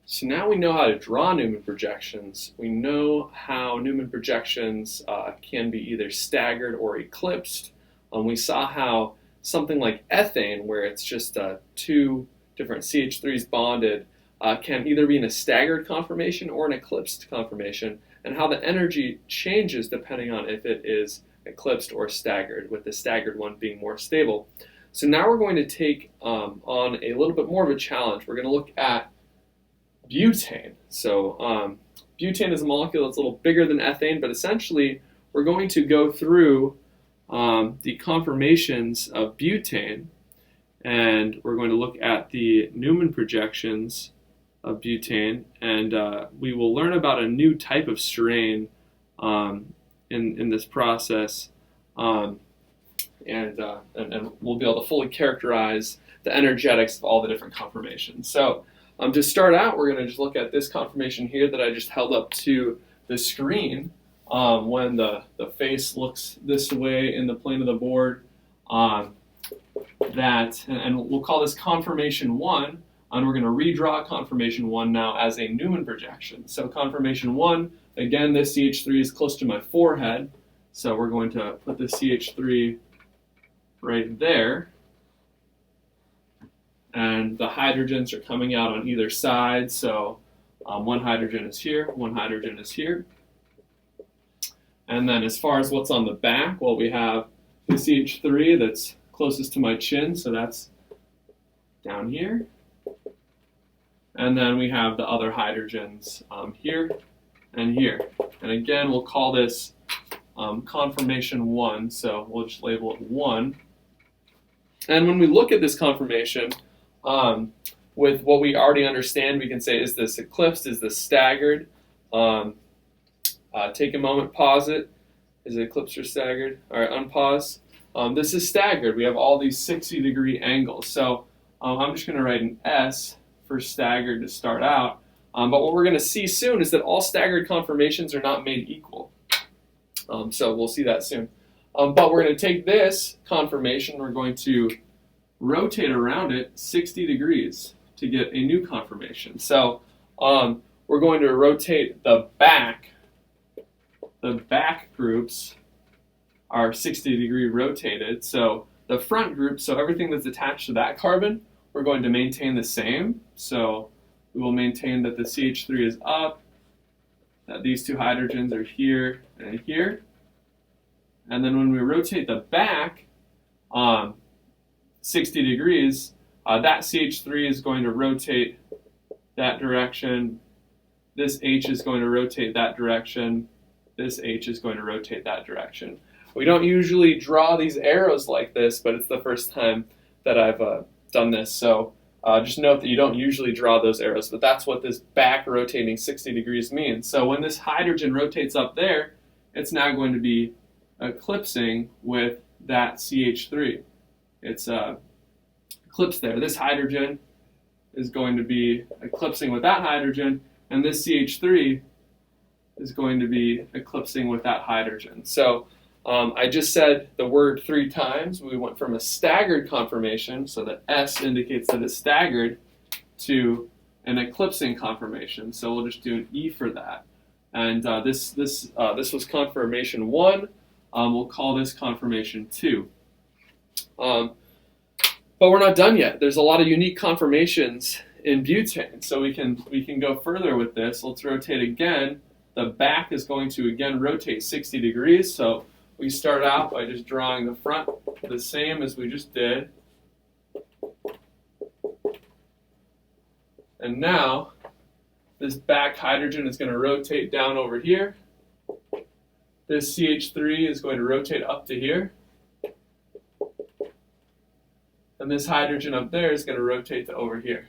So now we know how to draw Newman projections. We know how Newman projections can be either staggered or eclipsed. We saw how something like ethane, where it's just two different CH3s bonded, can either be in a staggered conformation or an eclipsed conformation, and how the energy changes depending on if it is eclipsed or staggered, with the staggered one being more stable. So now we're going to take on a little bit more of a challenge. We're going to look at butane. So butane is a molecule that's a little bigger than ethane, but essentially we're going to go through the conformations of butane, and we're going to look at the Newman projections of butane, and we will learn about a new type of strain in this process, and we'll be able to fully characterize the energetics of all the different conformations. So to start out, we're going to just look at this conformation here that I just held up to the screen. When the face looks this way in the plane of the board, and we'll call this conformation 1, and we're going to redraw conformation 1 now as a Newman projection. So conformation 1, again, this CH3 is close to my forehead, so we're going to put the CH3 right there, and the hydrogens are coming out on either side, so one hydrogen is here, one hydrogen is here. And then as far as what's on the back, well, we have the CH3 that's closest to my chin, so that's down here. And then we have the other hydrogens here and here. And again, we'll call this conformation 1, so we'll just label it 1. And when we look at this conformation, with what we already understand, we can say, is this eclipsed, is this staggered? Take a moment, pause it. Is it eclipsed or staggered? All right, unpause. This is staggered. We have all these 60-degree angles. So I'm just going to write an S for staggered to start out. But what we're going to see soon is that all staggered conformations are not made equal. So we'll see that soon. But we're going to take this conformation, we're going to rotate around it 60 degrees to get a new conformation. So we're going to rotate the back. The back groups are 60-degree rotated. So the front group, so everything that's attached to that carbon, we're going to maintain the same. So we will maintain that the CH3 is up, that these two hydrogens are here and here. And then when we rotate the back 60 degrees, that CH3 is going to rotate that direction. This H is going to rotate that direction. This H is going to rotate that direction. We don't usually draw these arrows like this, but it's the first time that I've done this. So just note that you don't usually draw those arrows, but that's what this back rotating 60 degrees means. So when this hydrogen rotates up there, it's now going to be eclipsing with that CH3. It's eclipsed there. This hydrogen is going to be eclipsing with that hydrogen, and this CH3 is going to be eclipsing with that hydrogen. So I just said the word 3 times. We went from a staggered conformation, so the S indicates that it's staggered, to an eclipsing conformation. So we'll just do an E for that. And this was conformation 1. We'll call this conformation 2. But we're not done yet. There's a lot of unique conformations in butane, so we can go further with this. Let's rotate again. The back is going to again rotate 60 degrees, so we start out by just drawing the front the same as we just did. And now this back hydrogen is going to rotate down over here. This CH3 is going to rotate up to here. And this hydrogen up there is going to rotate to over here.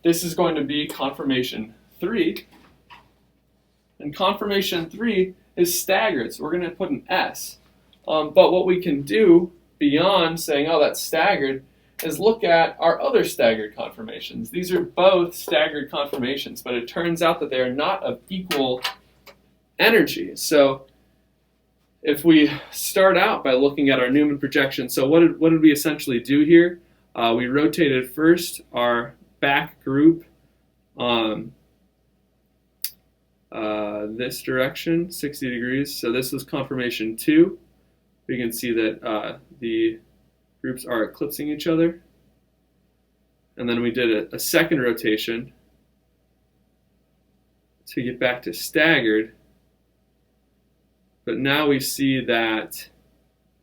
This is going to be conformation 3. And conformation 3 is staggered, so we're going to put an S. But what we can do beyond saying, oh, that's staggered, is look at our other staggered conformations. These are both staggered conformations, but it turns out that they are not of equal energy. So if we start out by looking at our Newman projection, so what did we essentially do here? we rotated first our back group this direction, 60 degrees. So this was conformation 2. We can see that the groups are eclipsing each other. And then we did a second rotation to get back to staggered. But now we see that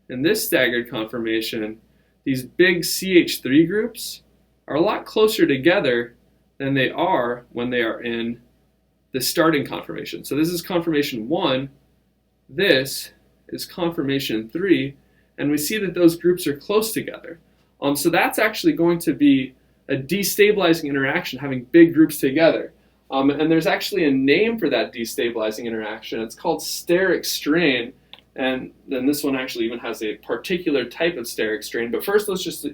in this staggered conformation, these big CH3 groups are a lot closer together than they are when they are in the starting conformation. So this is conformation 1, this is conformation 3, and we see that those groups are close together. So that's actually going to be a destabilizing interaction, having big groups together. And there's actually a name for that destabilizing interaction. It's called steric strain, and then this one actually even has a particular type of steric strain. But first, let's just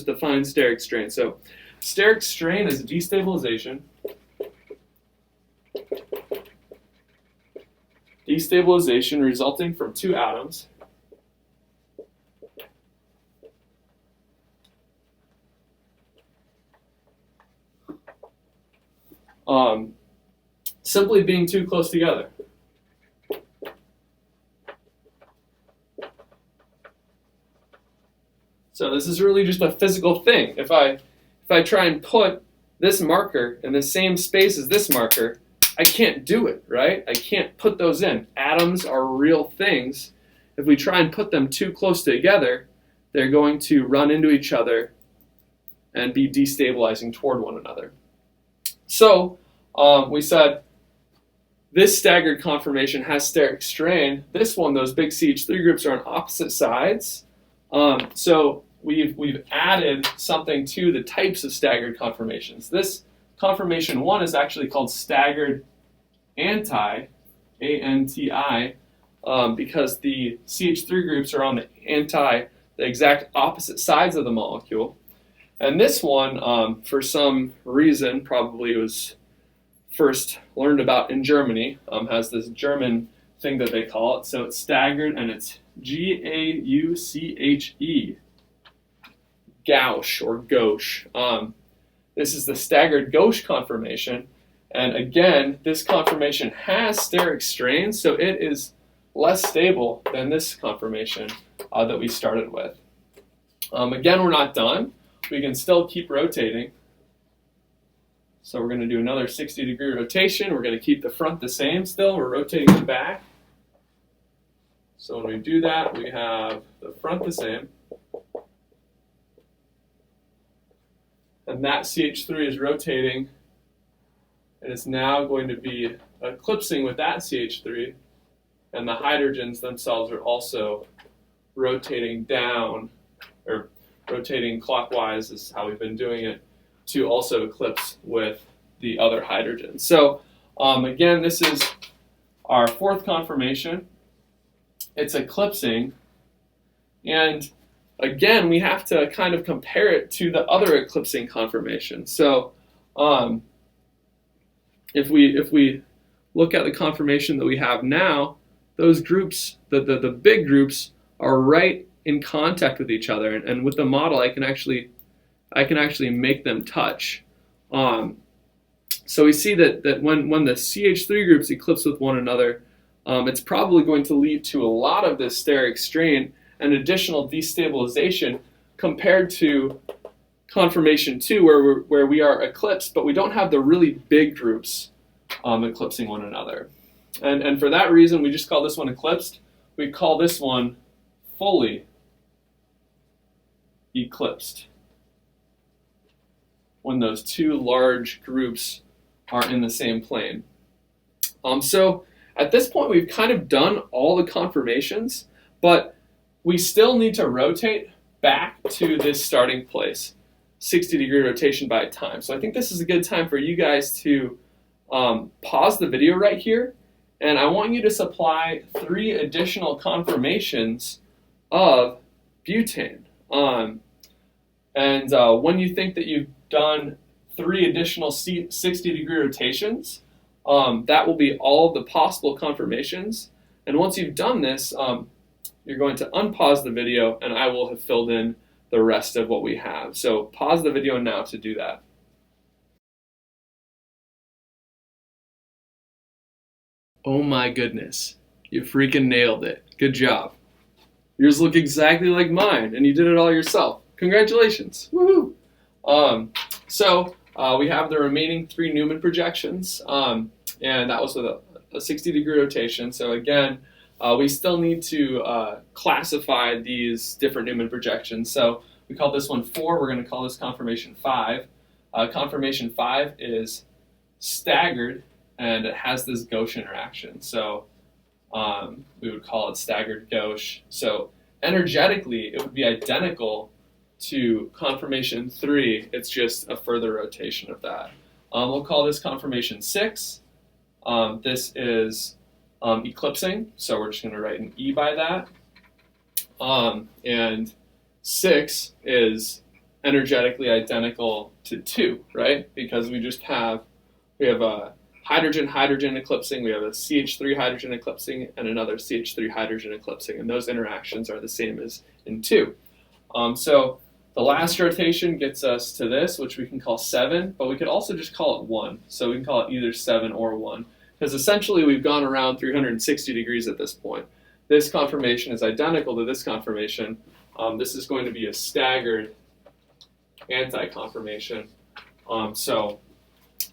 define steric strain. So, steric strain is a destabilization. Destabilization resulting from two atoms simply being too close together. So this is really just a physical thing. If I try and put this marker in the same space as this marker, I can't do it, right? I can't put those in. Atoms are real things. If we try and put them too close together, they're going to run into each other and be destabilizing toward one another. So we said this staggered conformation has steric strain. This one, those big CH3 groups are on opposite sides. So we've added something to the types of staggered conformations. This conformation 1 is actually called staggered anti, A-N-T-I, because the CH3 groups are on the exact opposite sides of the molecule. And this one, for some reason, probably was first learned about in Germany, has this German thing that they call it. So it's staggered, and it's G-A-U-C-H-E, gauche or gauche. This is the staggered gauche conformation. And again, this conformation has steric strain, so it is less stable than this conformation that we started with. Again, we're not done. We can still keep rotating. So we're going to do another 60-degree rotation. We're going to keep the front the same still. We're rotating the back. So when we do that, we have the front the same. And that CH3 is rotating. And it's now going to be eclipsing with that CH3. And the hydrogens themselves are also rotating down, or rotating clockwise is how we've been doing it, to also eclipse with the other hydrogen. So again, this is our fourth conformation. It's eclipsing, and again, we have to kind of compare it to the other eclipsing conformation. So if we look at the conformation that we have now, those groups, the big groups, are right in contact with each other, and with the model, I can actually make them touch. So we see that when the CH3 groups eclipse with one another, it's probably going to lead to a lot of this steric strain and additional destabilization compared to conformation 2, where we are eclipsed, but we don't have the really big groups eclipsing one another. And for that reason, we just call this one eclipsed. We call this one fully eclipsed, when those two large groups are in the same plane. So at this point, we've kind of done all the conformations, but we still need to rotate back to this starting place, 60-degree rotation by time. So I think this is a good time for you guys to pause the video right here, and I want you to supply 3 additional conformations of butane. And when you think that you've done 3 additional 60-degree rotations, that will be all of the possible conformations. And once you've done this, you're going to unpause the video, and I will have filled in the rest of what we have. So pause the video now to do that. Oh my goodness, you freaking nailed it. Good job. Yours look exactly like mine, and you did it all yourself. Congratulations. Woohoo! We have the remaining 3 Newman projections, and that was with a 60-degree rotation. So again, we still need to classify these different Newman projections. So we call this one 4. We're going to call this conformation 5. Conformation 5 is staggered, and it has this gauche interaction. So we would call it staggered gauche. So energetically, it would be identical to conformation 3. It's just a further rotation of that. We'll call this conformation 6. This is eclipsing, so we're just going to write an E by that. And 6 is energetically identical to 2, right? Because we have a hydrogen eclipsing, we have a CH3 hydrogen eclipsing, and another CH3 hydrogen eclipsing, and those interactions are the same as in 2. So the last rotation gets us to this, which we can call 7, but we could also just call it 1. So we can call it either 7 or 1, because essentially we've gone around 360 degrees at this point. This conformation is identical to this conformation. This is going to be a staggered anti-conformation. So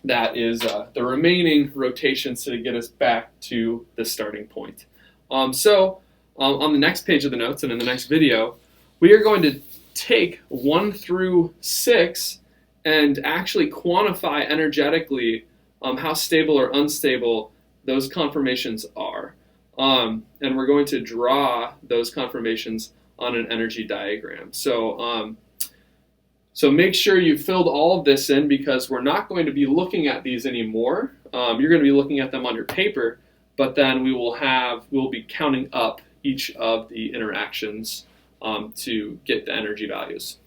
that is the remaining rotations to get us back to the starting point. On the next page of the notes and in the next video, we are going to take 1 through 6 and actually quantify energetically how stable or unstable those conformations are. And we're going to draw those conformations on an energy diagram. So make sure you filled all of this in, because we're not going to be looking at these anymore. You're going to be looking at them on your paper, but then we'll be counting up each of the interactions to get the energy values.